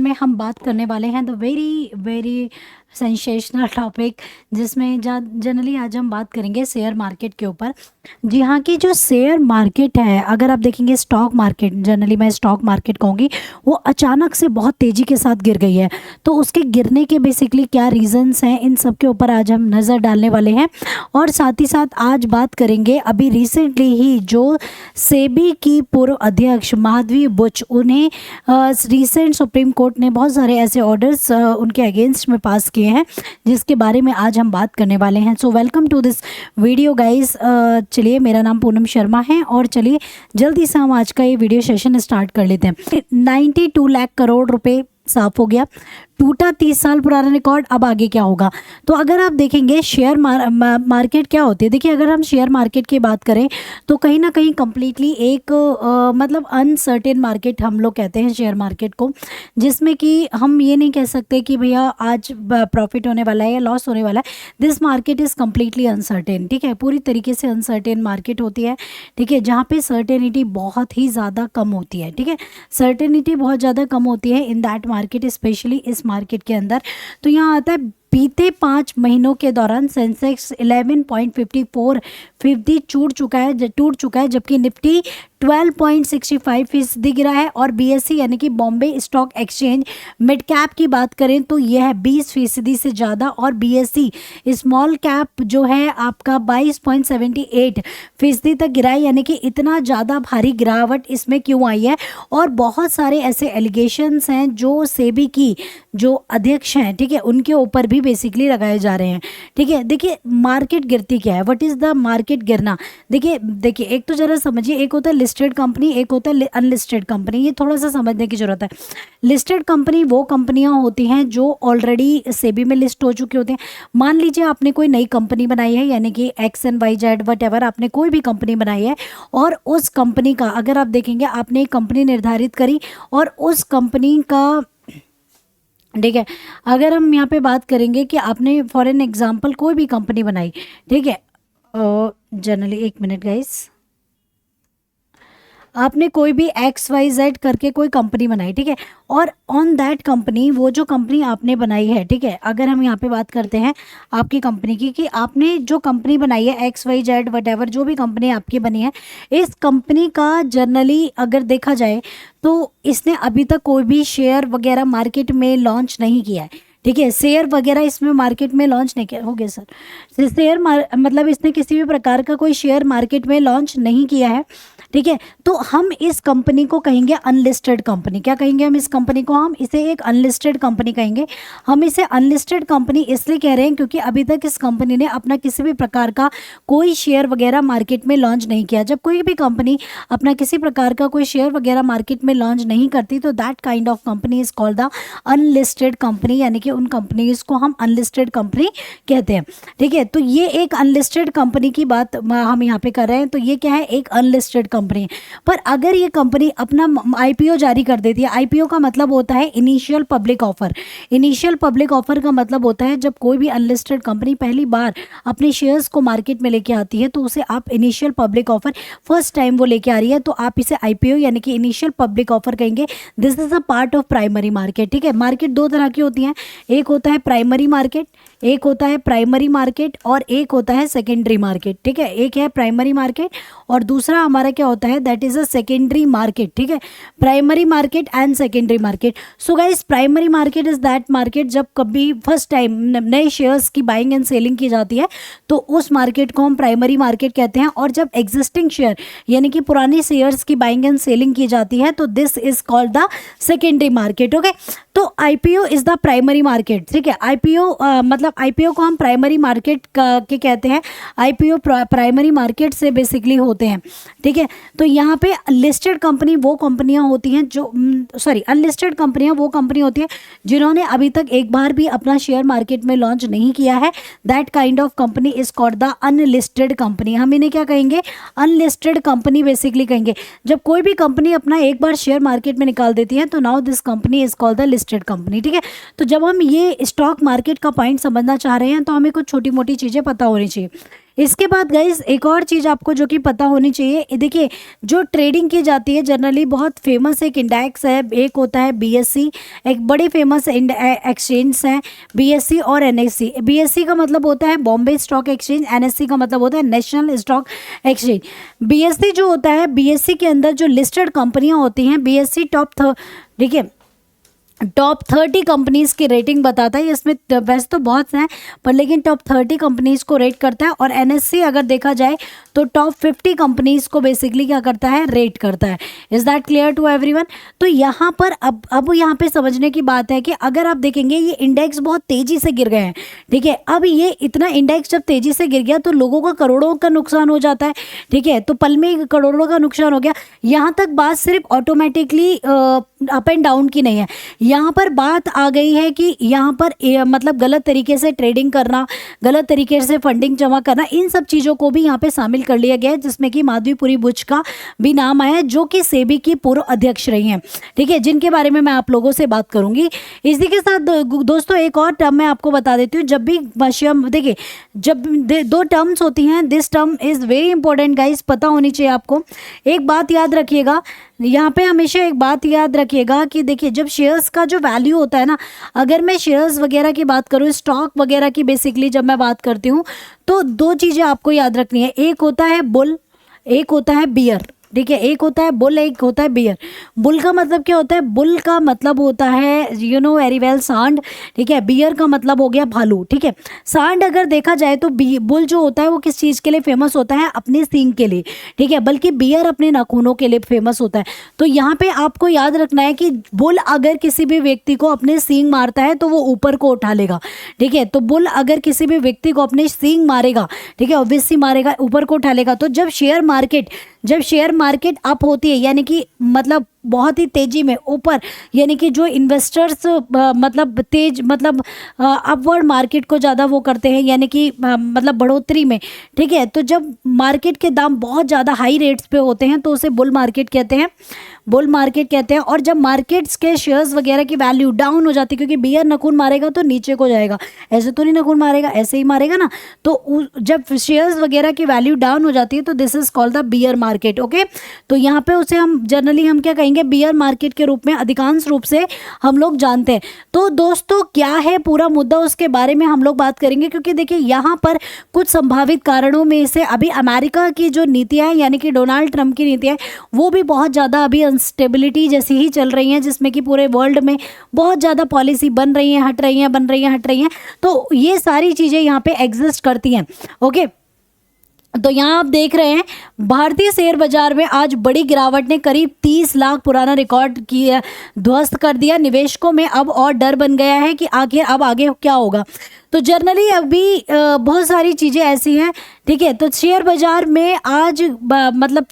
में हम बात करने वाले हैं the very very sensational topic, जिसमें जनरली आज हम बात करेंगे शेयर मार्केट के ऊपर। जी हाँ, कि जो शेयर मार्केट है, अगर आप देखेंगे स्टॉक मार्केट, जनरली मैं स्टॉक मार्केट कहूँगी, वो अचानक से बहुत तेज़ी के साथ गिर गई है। तो उसके गिरने के बेसिकली क्या रीजंस हैं, इन सब के ऊपर आज हम नज़र डालने वाले हैं। और साथ ही साथ आज बात करेंगे अभी रिसेंटली ही जो सेबी की पूर्व अध्यक्ष माधवी बुच, उन्हें रिसेंट सुप्रीम कोर्ट ने बहुत सारे ऐसे ऑर्डर्स उनके अगेंस्ट में पास किए हैं, जिसके बारे में आज हम बात करने वाले हैं। So welcome to this video guys. चलिए, मेरा नाम पूनम शर्मा है और चलिए जल्दी से हम आज का ये वीडियो सेशन स्टार्ट कर लेते हैं। 92 लाख करोड़ रुपए साफ हो गया, टूटा 30 साल पुराना रिकॉर्ड। अब आगे क्या होगा? तो अगर आप देखेंगे शेयर मार्केट क्या होती है, देखिए अगर हम शेयर मार्केट की बात करें तो कहीं ना कहीं कम्प्लीटली एक मतलब अनसर्टेन मार्केट हम लोग कहते हैं शेयर मार्केट को, जिसमें कि हम ये नहीं कह सकते कि भैया आज प्रॉफिट होने वाला है या लॉस होने वाला है। This market is completely uncertain, ठीक है, पूरी तरीके से अनसर्टेन मार्केट होती है, ठीक है, जहाँ पे सर्टेनिटी बहुत ही ज़्यादा कम होती है, ठीक है, सर्टेनिटी बहुत ज़्यादा कम होती है इन दैट मार्केट, स्पेशली इस मार्केट के अंदर। तो यहाँ आता है बीते 5 महीनों के दौरान सेंसेक्स 11.54 टूट चुका है, जबकि निफ्टी 12.65% गिरा है। और बीएससी यानी कि Bombay stock exchange mid cap की बात करें तो यह है 20% से ज़्यादा, और बीएससी स्मॉल कैप जो है आपका 22.78% तक गिरा है। यानी कि इतना ज़्यादा भारी गिरावट इसमें क्यों आई है? और बहुत सारे ऐसे एलिगेशंस हैं जो सेबी की जो अध्यक्ष हैं, ठीक है, उनके ऊपर भी बेसिकली लगाए जा रहे हैं, ठीक है। देखिए मार्केट गिरती क्या है, व्हाट इज़ द मार्केट गिरना? देखिए एक तो जरा समझिए, एक होता है लिस्टेड कंपनी, एक होता है अनलिस्टेड कंपनी। ये थोड़ा सा समझने की जरूरत है। लिस्टेड कंपनी वो कंपनियां होती हैं जो ऑलरेडी सेबी में लिस्ट हो चुकी होती हैं। मान लीजिए आपने कोई नई कंपनी बनाई है, यानी कि XNYZ वट एवर, आपने कोई भी कंपनी बनाई है, और उस कंपनी का अगर आप देखेंगे, आपने एक कंपनी निर्धारित करी और उस कंपनी का, ठीक है, अगर हम यहाँ पे बात करेंगे कि आपने फॉर एन एग्जांपल कोई भी कंपनी बनाई, ठीक है, जनरली एक मिनट गाइस, आपने कोई भी XYZ करके कोई कंपनी बनाई, ठीक है, और ऑन दैट कंपनी, वो जो कंपनी आपने बनाई है, ठीक है, अगर हम यहाँ पे बात करते हैं आपकी कंपनी की, कि आपने जो कंपनी बनाई है XYZ वट एवर, जो भी कंपनी आपकी बनी है, इस कंपनी का जनरली अगर देखा जाए तो इसने अभी तक कोई भी शेयर वगैरह मार्केट में लॉन्च नहीं किया है, ठीक है, शेयर वगैरह इसमें मार्केट में लॉन्च नहीं किया। हो गया सर, शेयर मतलब इसने किसी भी प्रकार का कोई शेयर मार्केट में लॉन्च नहीं किया है, ठीक है। तो हम इस कंपनी को कहेंगे अनलिस्टेड कंपनी। क्या कहेंगे हम इस कंपनी को? हम इसे एक अनलिस्टेड कंपनी कहेंगे। हम इसे अनलिस्टेड कंपनी इसलिए कह रहे हैं क्योंकि अभी तक इस कंपनी ने अपना किसी भी प्रकार का कोई शेयर वगैरह मार्केट में लॉन्च नहीं किया। जब कोई भी कंपनी अपना किसी प्रकार का कोई शेयर वगैरह मार्केट में लॉन्च नहीं करती तो that kind of company is called the unlisted company, यानी कि उन कंपनीज को हम अनलिस्टेड कंपनी कहते हैं, ठीक है। तो ये एक अनलिस्टेड कंपनी की बात हम यहाँ पे कर रहे हैं। तो ये क्या है? एक अनलिस्टेड कंपनी। पर अगर ये कंपनी अपना आईपीओ जारी कर देती है, आईपीओ का मतलब होता है initial public offer. Initial public offer का मतलब होता है जब कोई भी अनलिस्टेड कंपनी पहली बार अपने शेयर्स को मार्केट में लेके आती है तो उसे आप initial public offer, first time वो लेके आ रही है तो आप इसे आईपीओ यानी कि इनिशियल पब्लिक ऑफर कहेंगे। This is a part of primary market, ठीक है। मार्केट दो तरह की होती हैं, एक होता है प्राइमरी मार्केट, एक होता है प्राइमरी मार्केट, और एक होता है सेकेंडरी मार्केट, ठीक है। एक है प्राइमरी मार्केट और दूसरा हमारा क्या होता है? That is a secondary market, ठीक है। Primary market and secondary market. So guys, primary market is that market जब कभी फर्स्ट टाइम नए शेयर्स की बाइंग एंड सेलिंग की जाती है तो उस मार्केट को हम प्राइमरी मार्केट कहते हैं। और जब एग्जिस्टिंग शेयर यानी कि पुराने शेयर्स की बाइंग एंड सेलिंग की जाती है तो this is called the secondary market, okay. तो IPO is the primary market, ठीक है। आईपीओ मतलब आईपीओ को हम प्राइमरी मार्केट के कहते हैं। आईपीओ प्राइमरी मार्केट से बेसिकली होते हैं, ठीक है। तो यहाँ पे लिस्टेड कंपनी वो कंपनियां होती हैं जो अनलिस्टेड कंपनियां वो कंपनी होती है जिन्होंने अभी तक एक बार भी अपना शेयर मार्केट में लॉन्च नहीं किया है। That kind of company is called the unlisted company. हम इन्हें क्या कहेंगे? अनलिस्टेड कंपनी बेसिकली कहेंगे। जब कोई भी कंपनी अपना एक बार शेयर मार्केट में निकाल देती है तो now this company is called the listed company, ठीक है। तो जब हम ये स्टॉक मार्केट का पॉइंट समझना चाह रहे हैं तो हमें कुछ छोटी मोटी चीज़ें पता होनी चाहिए। इसके बाद गाइस एक और चीज़ आपको जो कि पता होनी चाहिए, देखिए जो ट्रेडिंग की जाती है जनरली बहुत फेमस एक इंडेक्स है, एक होता है बीएससी, एक बड़ी फेमस एक्सचेंज है बीएससी और एनएससी। बीएससी का मतलब होता है बॉम्बे स्टॉक एक्सचेंज, एनएससी का मतलब होता है नेशनल स्टॉक एक्सचेंज। बीएससी जो होता है, बीएससी के अंदर जो लिस्टेड कंपनियां होती हैं, बीएससी ठीक है टॉप 30 कंपनीज की रेटिंग बताता है। इसमें वैसे तो बहुत हैं पर लेकिन टॉप 30 कंपनीज को रेट करता है। और एनएससी अगर देखा जाए तो टॉप 50 कंपनीज को बेसिकली क्या करता है, रेट करता है। Is that clear to everyone? तो यहाँ पर अब यहाँ पे समझने की बात है कि अगर आप देखेंगे ये इंडेक्स बहुत तेजी से गिर गए हैं, ठीक है। अब ये इतना इंडेक्स जब तेजी से गिर गया तो लोगों का करोड़ों का नुकसान हो जाता है, ठीक है। तो पल में करोड़ों का नुकसान हो गया। यहाँ तक बात सिर्फ ऑटोमेटिकली अप एंड डाउन की नहीं है, यहाँ पर बात आ गई है कि यहाँ पर मतलब गलत तरीके से ट्रेडिंग करना, गलत तरीके से फंडिंग जमा करना, इन सब चीज़ों को भी यहाँ पे शामिल कर लिया गया है, जिसमें कि माधवीपुरी बुच का भी नाम आया है जो कि सेबी की पूर्व अध्यक्ष रही हैं, ठीक है, जिनके बारे में मैं आप लोगों से बात करूंगी। इसी के साथ दोस्तों एक और टर्म मैं आपको बता देती हूँ। जब भी देखिए जब दो टर्म्स होती हैं, this term is very important guys, पता होनी चाहिए आपको। एक बात याद रखिएगा यहाँ पे, हमेशा एक बात याद रखिएगा कि देखिए जब शेयर्स का जो वैल्यू होता है ना, अगर मैं शेयर्स वगैरह की बात करूँ, स्टॉक वगैरह की बेसिकली जब मैं बात करती हूँ तो दो चीज़ें आपको याद रखनी है। एक होता है बुल, एक होता है बियर, ठीक है। एक होता है बुल, एक होता है बियर। बुल का मतलब क्या होता है? बुल का मतलब होता है यू नो वेरी वेल सांड, ठीक है। बियर का मतलब हो गया भालू, ठीक है। सांड अगर देखा जाए तो बुल जो होता है वो किस चीज़ के लिए फेमस होता है? अपने सींग के लिए, ठीक है। बल्कि बियर अपने नाखूनों के लिए फेमस होता है। तो यहाँ पे आपको याद रखना है कि बुल अगर किसी भी व्यक्ति को अपने सींग मारता है तो वो ऊपर को उठा लेगा, ठीक है। तो बुल अगर किसी भी व्यक्ति को अपने सींग मारेगा, ठीक है, ऑब्वियसली मारेगा, ऊपर को उठा लेगा। तो जब शेयर मार्केट अप होती है, यानी कि मतलब बहुत ही तेजी में ऊपर, यानी कि जो इन्वेस्टर्स मतलब तेज मतलब अपवर्ड मार्केट को ज़्यादा वो करते हैं, यानी कि मतलब बढ़ोतरी में, ठीक है। तो जब मार्केट के दाम बहुत ज़्यादा हाई रेट्स पे होते हैं तो उसे बुल मार्केट कहते हैं, बुल मार्केट कहते हैं। और जब मार्केट्स के शेयर्स वगैरह की वैल्यू डाउन हो जाती है, क्योंकि बियर नखून मारेगा तो नीचे को जाएगा, ऐसे तो नहीं नखून मारेगा, ऐसे ही मारेगा ना। तो जब शेयर्स वगैरह की वैल्यू डाउन हो जाती है तो this is called the beer market, okay. तो यहाँ पे उसे हम जनरली हम क्या कहेंगे? बियर मार्केट के रूप में अधिकांश रूप से हम लोग जानते हैं। तो दोस्तों क्या है पूरा मुद्दा, उसके बारे में हम लोग बात करेंगे, क्योंकि देखिए यहाँ पर कुछ संभावित कारणों में से अभी अमेरिका की जो नीतियाँ हैं, यानी कि डोनाल्ड ट्रंप की नीतियाँ वो भी बहुत ज़्यादा अभी अनस्टेबिलिटी जैसी ही चल रही हैं, जिसमें कि पूरे वर्ल्ड में बहुत ज़्यादा पॉलिसी बन रही हैं, हट रही हैं, बन रही हैं, हट रही हैं। तो ये सारी चीज़ें यहाँ पे एग्जिस्ट करती हैं, ओके। तो यहाँ आप देख रहे हैं भारतीय शेयर बाजार में आज बड़ी गिरावट ने करीब 30 लाख पुराना रिकॉर्ड किया ध्वस्त कर दिया। निवेशकों में अब और डर बन गया है कि आखिर अब आगे क्या होगा। तो जनरली अभी बहुत सारी चीज़ें ऐसी हैं, ठीक है। तो शेयर बाजार में आज मतलब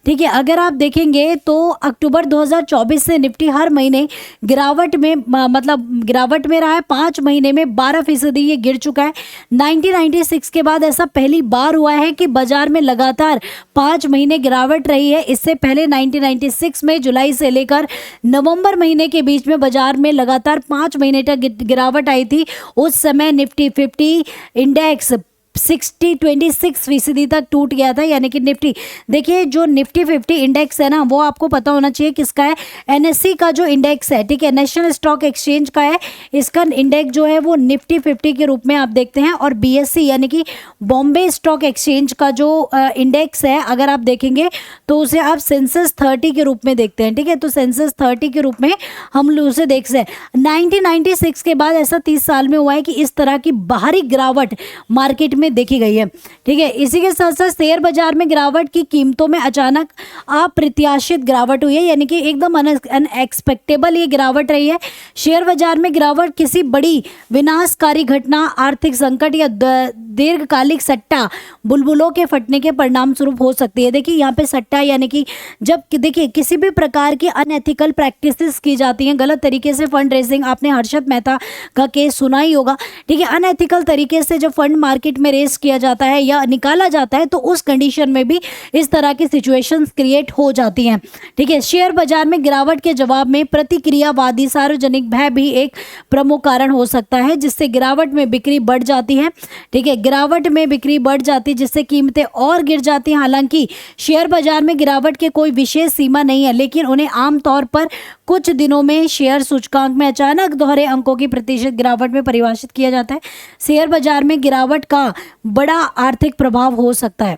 ठीक है, अगर आप देखेंगे तो अक्टूबर 2024 से निफ्टी हर महीने गिरावट में मतलब गिरावट में रहा है। 5 महीने में 12% ये गिर चुका है। 1996 के बाद ऐसा पहली बार हुआ है कि बाजार में लगातार 5 महीने गिरावट रही है। इससे पहले 1996 में जुलाई से लेकर नवंबर महीने के बीच में बाजार में लगातार 5 महीने तक गिरावट आई थी। उस समय निफ्टी 50 इंडेक्स 26% तक टूट गया था। यानी कि निफ्टी, देखिए जो निफ्टी 50 इंडेक्स है ना, वो आपको पता होना चाहिए किसका है? एनएससी का जो इंडेक्स है, ठीक है, नेशनल स्टॉक एक्सचेंज का है। इसका इंडेक्स जो है वो निफ्टी 50 के रूप में आप देखते हैं। और बीएससी यानी कि बॉम्बे स्टॉक एक्सचेंज का जो इंडेक्स है, अगर आप देखेंगे तो उसे आप सेंसेस 30 के रूप में देखते हैं, ठीक है। तो सेंसेस 30 के रूप में हम लोग उसे देखते हैं। 1996 के बाद ऐसा 30 साल में हुआ है कि इस तरह की बाहरी गिरावट मार्केट में देखी गई है, ठीक है। इसी के साथ साथ शेयर बाजार में गिरावट की कीमतों में अचानक अप्रत्याशित गिरावट हुई है, यानी कि एकदम अनएक्सपेक्टेबल ये गिरावट रही है। शेयर बाजार में गिरावट किसी बड़ी विनाशकारी घटना, आर्थिक संकट या दीर्घकालिक सट्टा बुलबुलों के फटने के परिणाम स्वरूप हो सकती है। देखिए यहाँ पे सट्टा यानी कि जब देखिए किसी भी प्रकार की अनएथिकल प्रैक्टिसेस की जाती हैं, गलत तरीके से फंड रेजिंग, आपने हर्षद मेहता का केस सुना ही होगा, ठीक है। अनएथिकल तरीके से जब फंड मार्केट में रेस किया जाता है या निकाला जाता है तो उस कंडीशन में भी इस तरह की सिचुएशंस क्रिएट हो जाती हैं। ठीक है, शेयर बाजार में गिरावट के जवाब में प्रतिक्रियावादी सार्वजनिक भय भी एक प्रमुख कारण हो सकता है, जिससे गिरावट में बिक्री बढ़ जाती है। ठीक है, गिरावट में बिक्री बढ़ जाती है जिससे कीमतें और गिर जाती हैं। हालांकि शेयर बाजार में गिरावट के कोई विशेष सीमा नहीं है, लेकिन उन्हें आमतौर पर कुछ दिनों में शेयर सूचकांक में अचानक दोहरे अंकों की प्रतिशत गिरावट में परिभाषित किया जाता है। शेयर बाजार में गिरावट का बड़ा आर्थिक प्रभाव हो सकता है।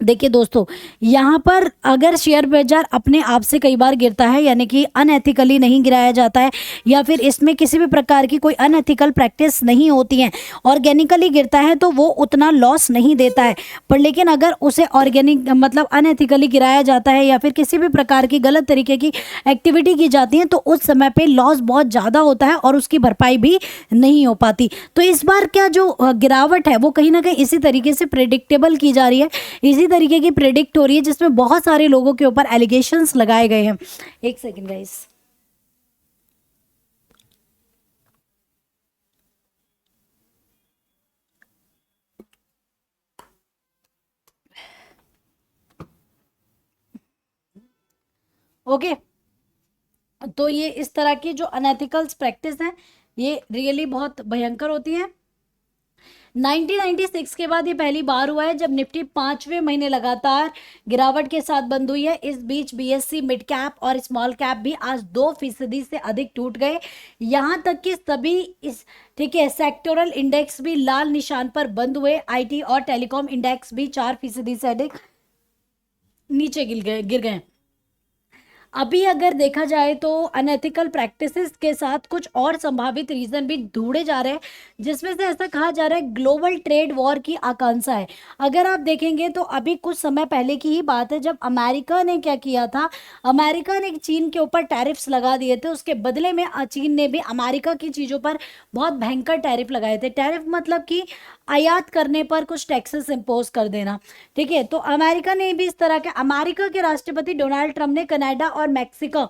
देखिए दोस्तों, यहाँ पर अगर शेयर बाजार अपने आप से कई बार गिरता है, यानी कि अनएथिकली नहीं गिराया जाता है या फिर इसमें किसी भी प्रकार की कोई अनएथिकल प्रैक्टिस नहीं होती है, ऑर्गेनिकली गिरता है तो वो उतना लॉस नहीं देता है। पर लेकिन अगर उसे ऑर्गेनिक मतलब अनएथिकली गिराया जाता है या फिर किसी भी प्रकार की गलत तरीके की एक्टिविटी की जाती है तो उस समय पे लॉस बहुत ज़्यादा होता है और उसकी भरपाई भी नहीं हो पाती। तो इस बार क्या जो गिरावट है वो कहीं ना कहीं इसी तरीके से प्रेडिक्टेबल की जा रही है, इसी तरीके की प्रेडिक्ट हो रही है, जिसमें बहुत सारे लोगों के ऊपर एलिगेशंस लगाए गए हैं। एक सेकंड गाइस। ओके, तो ये इस तरह की जो अनएथिकल प्रैक्टिस है ये रियली बहुत भयंकर होती है। 1996 के बाद ये पहली बार हुआ है जब निफ्टी 5वें महीने लगातार गिरावट के साथ बंद हुई है। इस बीच बीएससी मिड कैप और स्मॉल कैप भी आज 2% से अधिक टूट गए। यहाँ तक कि सभी इस ठीक है सेक्टोरल इंडेक्स भी लाल निशान पर बंद हुए। आईटी और टेलीकॉम इंडेक्स भी 4% से अधिक नीचे गिर गए। अभी अगर देखा जाए तो अनएथिकल प्रैक्टिसेस के साथ कुछ और संभावित रीजन भी ढूंढे जा रहे हैं, जिसमें से ऐसा कहा जा रहा है ग्लोबल ट्रेड वॉर की आकांक्षा है। अगर आप देखेंगे तो अभी कुछ समय पहले की ही बात है जब अमेरिका ने क्या किया था, अमेरिका ने चीन के ऊपर टैरिफ्स लगा दिए थे। उसके बदले में चीन ने भी अमेरिका की चीज़ों पर बहुत भयंकर टैरिफ लगाए थे। टैरिफ मतलब कि आयात करने पर कुछ टैक्सेस इम्पोज कर देना। ठीक है, तो अमेरिका ने भी इस तरह के अमेरिका के राष्ट्रपति डोनाल्ड ट्रंप ने कनाडा और मैक्सिको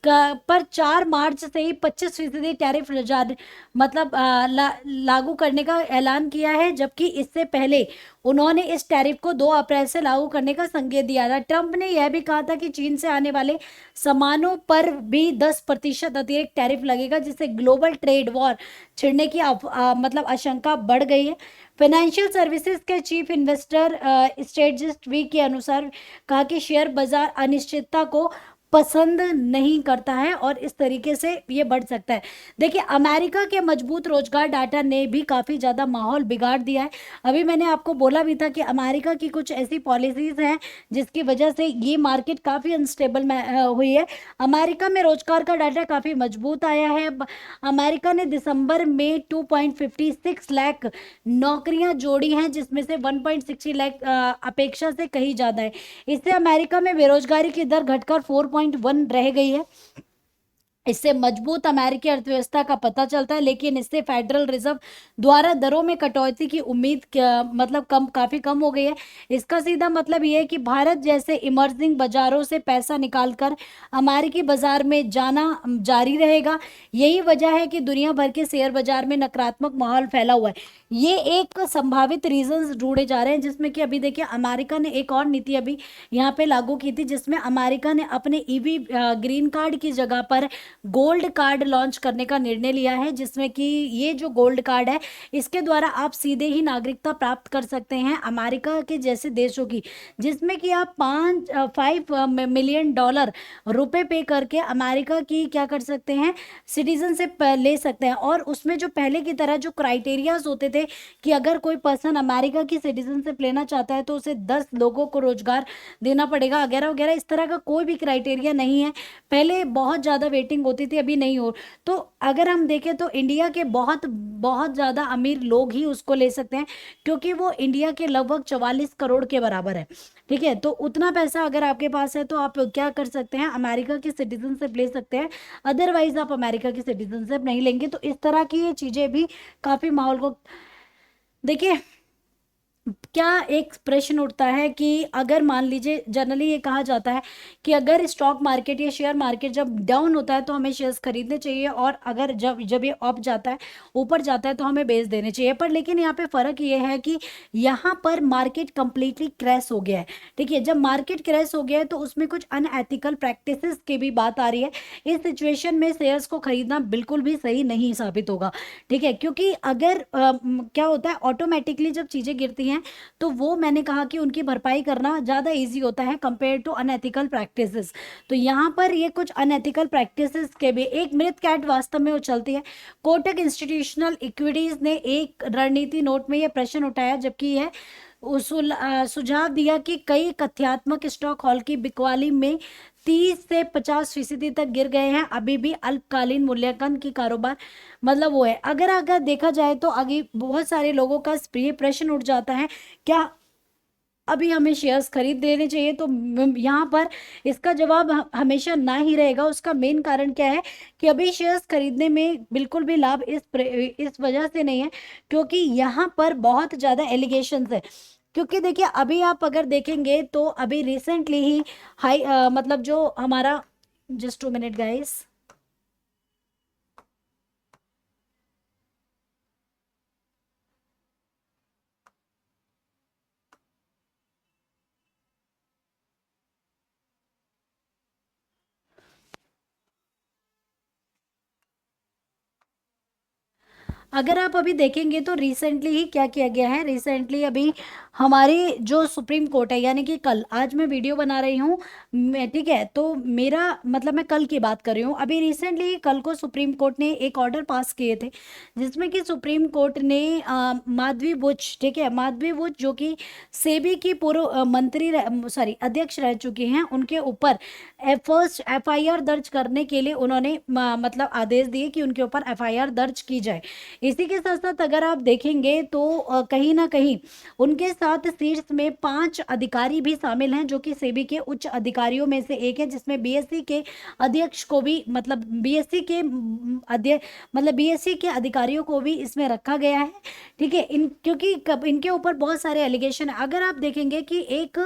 पर 4 मार्च से ही 25% टैरिफ मतलब लागू करने का ऐलान किया है, जबकि इससे पहले उन्होंने इस टैरिफ को 2 अप्रैल से लागू करने का संकेत दिया था। ट्रंप ने यह भी कहा था कि चीन से आने वाले सामानों पर भी 10% अतिरिक्त टैरिफ लगेगा, जिससे ग्लोबल ट्रेड वॉर छिड़ने की मतलब आशंका बढ़ गई है। फाइनेंशियल सर्विसेज के चीफ इन्वेस्टर स्ट्रेटजिस्ट वी के अनुसार कहा कि शेयर बाजार अनिश्चितता को पसंद नहीं करता है और इस तरीके से ये बढ़ सकता है। देखिए, अमेरिका के मजबूत रोजगार डाटा ने भी काफ़ी ज़्यादा माहौल बिगाड़ दिया है। अभी मैंने आपको बोला भी था कि अमेरिका की कुछ ऐसी पॉलिसीज़ हैं जिसकी वजह से ये मार्केट काफ़ी अनस्टेबल हुई है। अमेरिका में रोजगार का डाटा काफ़ी मजबूत आया है। अमेरिका ने दिसंबर में 2.56 लाख नौकरियां जोड़ी हैं, जिसमें से 1.60 लाख अपेक्षा से कहीं ज़्यादा है। इससे अमेरिका में बेरोजगारी की दर घटकर 4.1 रह गई है। इससे मजबूत अमेरिकी अर्थव्यवस्था का पता चलता है, लेकिन इससे फेडरल रिजर्व द्वारा दरों में कटौती की उम्मीद मतलब काफ़ी कम हो गई है। इसका सीधा मतलब ये है कि भारत जैसे इमर्जिंग बाजारों से पैसा निकालकर अमेरिकी बाजार में जाना जारी रहेगा। यही वजह है कि दुनिया भर के शेयर बाजार में नकारात्मक माहौल फैला हुआ है। ये एक संभावित रीजंस ढूंढे जा रहे हैं, जिसमें कि अभी देखिए अमेरिका ने एक और नीति अभी यहाँ पे लागू की थी, जिसमें अमेरिका ने अपने ईवी ग्रीन कार्ड की जगह पर गोल्ड कार्ड लॉन्च करने का निर्णय लिया है, जिसमें कि ये जो गोल्ड कार्ड है इसके द्वारा आप सीधे ही नागरिकता प्राप्त कर सकते हैं अमेरिका के जैसे देशों की, जिसमें कि आप 5 मिलियन डॉलर रुपए पे करके अमेरिका की क्या कर सकते हैं, सिटीजनशिप ले सकते हैं। और उसमें जो पहले की तरह जो क्राइटेरियाज होते थे कि अगर कोई पर्सन अमेरिका की सिटीजनशिप लेना चाहता है तो उसे 10 लोगों को रोजगार देना पड़ेगा वगैरह वगैरह, इस तरह का कोई भी क्राइटेरिया नहीं है। पहले बहुत ज़्यादा वेटिंग होती थी, अभी नहीं हो। तो अगर हम देखें तो इंडिया के बहुत बहुत ज़्यादा अमीर लोग ही उसको ले सकते हैं, क्योंकि वो इंडिया के लगभग 44 करोड़ के बराबर है। ठीक है, तो उतना पैसा अगर आपके पास है तो आप क्या कर सकते हैं, अमेरिका की सिटीजनशिप ले सकते हैं। अदरवाइज आप अमेरिका की सिटीजनशिप नहीं लेंगे। तो इस तरह की ये चीज़ें भी काफ़ी माहौल को देखिए क्या एक प्रश्न उठता है कि अगर मान लीजिए, जनरली ये कहा जाता है कि अगर स्टॉक मार्केट या शेयर मार्केट जब डाउन होता है तो हमें शेयर्स खरीदने चाहिए, और अगर जब जब ये अप जाता है, ऊपर जाता है, तो हमें बेच देने चाहिए। पर लेकिन यहाँ पे फ़र्क ये है कि यहाँ पर मार्केट कंप्लीटली क्रैश हो गया है। ठीक है, जब मार्केट क्रैश हो गया है तो उसमें कुछ अनएथिकल प्रैक्टिसेस की भी बात आ रही है। इस सिचुएशन में शेयर्स को खरीदना बिल्कुल भी सही नहीं साबित होगा। ठीक है, क्योंकि अगर क्या होता है, ऑटोमेटिकली जब चीज़ें गिरती हैं तो वो मैंने कहा कि उनकी भरपाई करना ज़्यादा इजी होता है कंपेयर टू अनएथिकल प्रैक्टिसेस। तो यहाँ पर ये कुछ अनएथिकल प्रैक्टिसेस के भी एक मृत कैट वास्तव में वो चलती है। कोटक इंस्टीट्यूशनल इक्विटीज ने एक रणनीति नोट में ये प्रश्न उठाया, जबकि यह सुझाव दिया कि कई कथ्यात्मक स्टॉक हॉल की बिकवाली में 30 से 50% तक गिर गए हैं। अभी भी अल्पकालीन मूल्यांकन की कारोबार मतलब वो है। अगर अगर देखा जाए तो आगे बहुत सारे लोगों का प्रिय प्रश्न उठ जाता है, क्या अभी हमें शेयर्स खरीद लेने चाहिए? तो यहाँ पर इसका जवाब हमेशा ना ही रहेगा। उसका मेन कारण क्या है कि अभी शेयर्स खरीदने में बिल्कुल भी लाभ इस वजह से नहीं है क्योंकि यहाँ पर बहुत ज़्यादा एलिगेशंस है। क्योंकि देखिए, अभी आप अगर देखेंगे तो अभी रिसेंटली ही मतलब जो हमारा, जस्ट 2 मिनट गाइस। अगर आप अभी देखेंगे तो रिसेंटली ही क्या किया गया है, रिसेंटली अभी हमारी जो सुप्रीम कोर्ट है, यानी कि कल, आज मैं वीडियो बना रही हूँ मैं, ठीक है, तो मेरा मतलब मैं कल की बात कर रही हूँ। अभी रिसेंटली कल को सुप्रीम कोर्ट ने एक ऑर्डर पास किए थे जिसमें कि सुप्रीम कोर्ट ने माधवी बुच, ठीक है, माधवी बुच जो कि सेबी की पूर्व मंत्री सॉरी अध्यक्ष रह चुकी हैं, उनके ऊपर फर्स्ट एफआईआर दर्ज करने के लिए उन्होंने मतलब आदेश दिए कि उनके ऊपर एफआईआर दर्ज की जाए। इसी के साथ साथ अगर आप देखेंगे तो कहीं ना कहीं उनके साथ शीर्ष में 5 अधिकारी भी शामिल हैं जो कि सेबी के उच्च अधिकारियों में से एक है, जिसमें बीएससी के अध्यक्ष को भी मतलब बीएससी के अध्यक्ष मतलब बीएससी के अधिकारियों को भी इसमें रखा गया है। ठीक है, क्योंकि इनके ऊपर बहुत सारे एलिगेशन है। अगर आप देखेंगे कि एक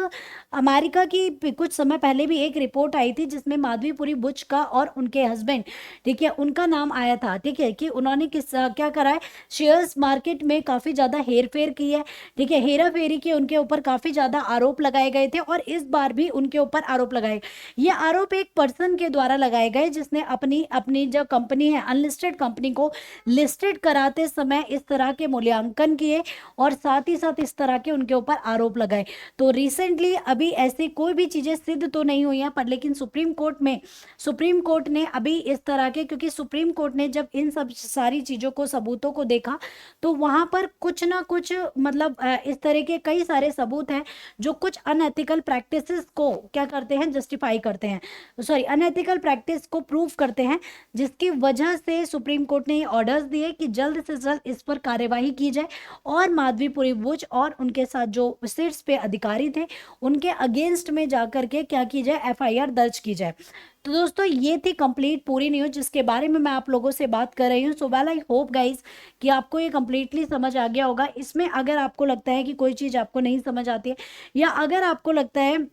अमेरिका की कुछ समय पहले भी एक रिपोर्ट आई थी जिसमें माधवीपुरी बुच का और उनके हस्बैंड, ठीक है, उनका नाम आया था। ठीक है, कि उन्होंने क्या करा है, शेयर्स मार्केट में काफ़ी ज़्यादा हेर फेर की है। ठीक है, हेरा फेरी के उनके ऊपर काफ़ी ज़्यादा आरोप लगाए गए थे और इस बार भी उनके ऊपर आरोप लगाए। ये आरोप एक पर्सन के द्वारा लगाए गए जिसने अपनी अपनी जो कंपनी है, अनलिस्टेड कंपनी को लिस्टेड कराते समय इस तरह के मूल्यांकन किए और साथ ही साथ इस तरह के उनके ऊपर आरोप लगाए। तो रिसेंटली अभी ऐसी कोई भी चीज़ें सिद्ध तो नहीं हुई हैं, पर लेकिन सुप्रीम कोर्ट ने अभी इस तरह के, क्योंकि सुप्रीम कोर्ट ने जब इन सब सारी चीज़ों को, सबूतों को देखा तो वहाँ पर कुछ ना कुछ मतलब इस तरह के कई सारे सबूत हैं जो कुछ अनएथिकल प्रैक्टिसेस को क्या करते हैं, जस्टिफाई करते हैं, सॉरी अनएथिकल प्रैक्टिस को प्रूव करते हैं, जिसकी वजह से सुप्रीम कोर्ट ने ये ऑर्डर्स दिए कि जल्द से जल्द इस पर कार्यवाही की जाए और माधवीपुरी बुच और उनके साथ जो शीर्ष पे अधिकारी थे उनके अगेंस्ट में जाकर के क्या की जाए, एफआईआर दर्ज की जाए। तो दोस्तों, ये थी कंप्लीट पूरी न्यूज़ जिसके बारे में मैं आप लोगों से बात कर रही हूँ। सो वेल, आई होप गाइस कि आपको ये कंप्लीटली समझ आ गया होगा। इसमें अगर आपको लगता है कि कोई चीज़ आपको नहीं समझ आती है या अगर आपको लगता है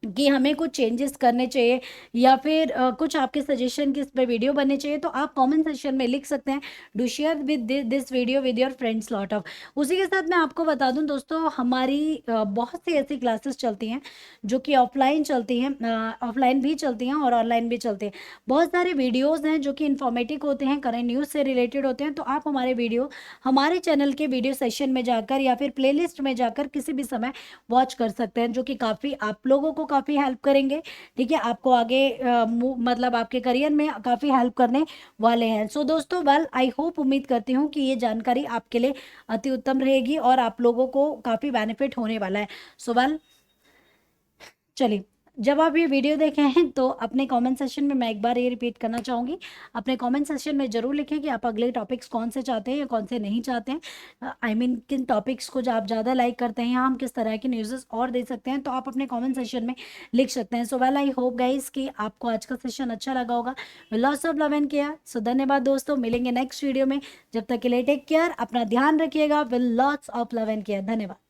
कि हमें कुछ चेंजेस करने चाहिए या फिर कुछ आपके सजेशन की इस पे वीडियो बनने चाहिए, तो आप कमेंट सेक्शन में लिख सकते हैं। Do share with this video with your friends lot of. उसी के साथ मैं आपको बता दूं दोस्तों, हमारी बहुत सी ऐसी क्लासेस चलती हैं जो कि ऑफलाइन चलती हैं, ऑफलाइन भी चलती हैं और ऑनलाइन भी चलती हैं। बहुत सारे वीडियोज़ हैं जो कि इन्फॉर्मेटिव होते हैं, करेंट न्यूज़ से रिलेटेड होते हैं। तो आप हमारे वीडियो हमारे चैनल के वीडियो सेशन में जाकर या फिर प्लेलिस्ट में जाकर किसी भी समय वॉच कर सकते हैं, जो कि काफ़ी आप लोगों को काफ़ी हेल्प करेंगे। ठीक है, आपको आगे मतलब आपके करियर में काफ़ी हेल्प करने वाले हैं। सो दोस्तों, वेल, आई होप, उम्मीद करती हूँ कि ये जानकारी आपके लिए अति उत्तम रहेगी और आप लोगों को काफ़ी बेनिफिट होने वाला है। सो वेल, चलिए, जब आप ये वीडियो देखे हैं तो अपने कमेंट सेशन में मैं एक बार ये रिपीट करना चाहूँगी, अपने कमेंट सेशन में ज़रूर लिखें कि आप अगले टॉपिक्स कौन से चाहते हैं या कौन से नहीं चाहते हैं। आई मीन किन टॉपिक्स को जो आप ज़्यादा लाइक करते हैं या हम किस तरह की न्यूज़ और दे सकते हैं, तो आप अपने कमेंट सेशन में लिख सकते हैं। So well, I hope guys कि आपको आज का सेशन अच्छा लगा होगा। Lots of love and care. सो धन्यवाद दोस्तों, मिलेंगे नेक्स्ट वीडियो में। जब तक के लिए टेक केयर, अपना ध्यान रखिएगा। Will lots of love and care. धन्यवाद।